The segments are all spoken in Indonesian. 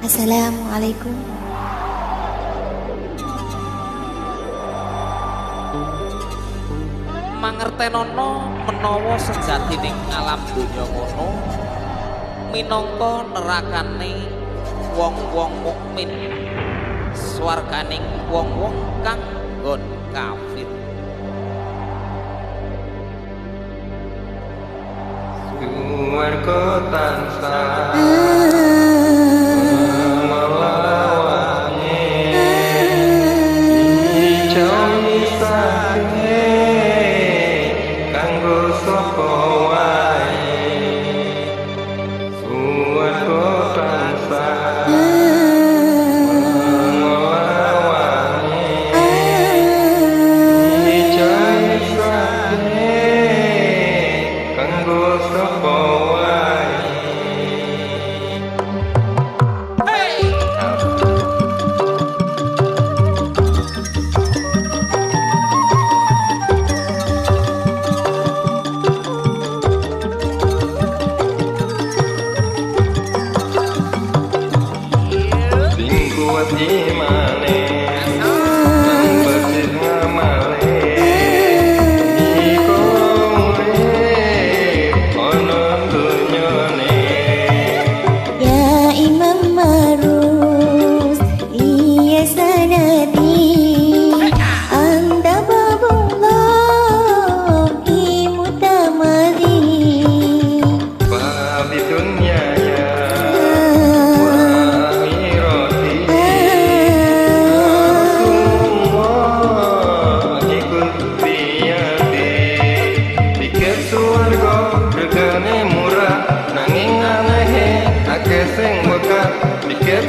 Assalamualaikum. Mangertenono menawa sejatining alam donya ngono minangka nerakane wong-wong mukmin, swarganing wong-wong kang nggon kafir. Suwarga tansah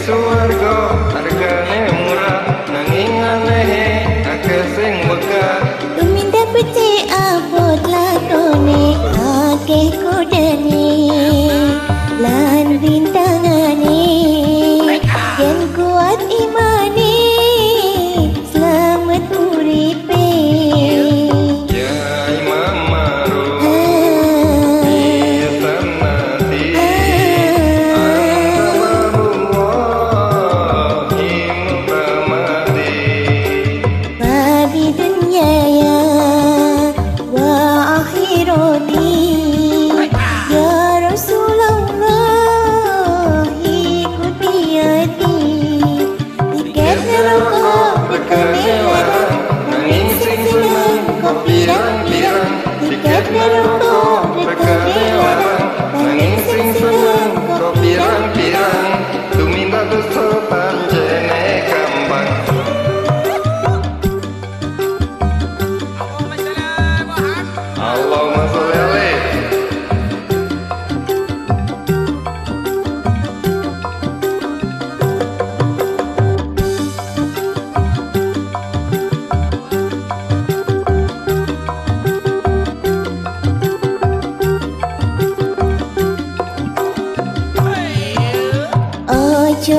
Suwarga hargane murah nanging aneh akeh sing megah. Tumindak becik abot lakone akeh kodane lan rintangane yen kuat imane selamat uripe. Ya Imam Maruf biasan nati pirang-pirang tiket ngerokok regane larang nanging sing seneng kok pirang-pirang tumindak dosa pancene gampang. Allahumma sholli alaihi. Ojo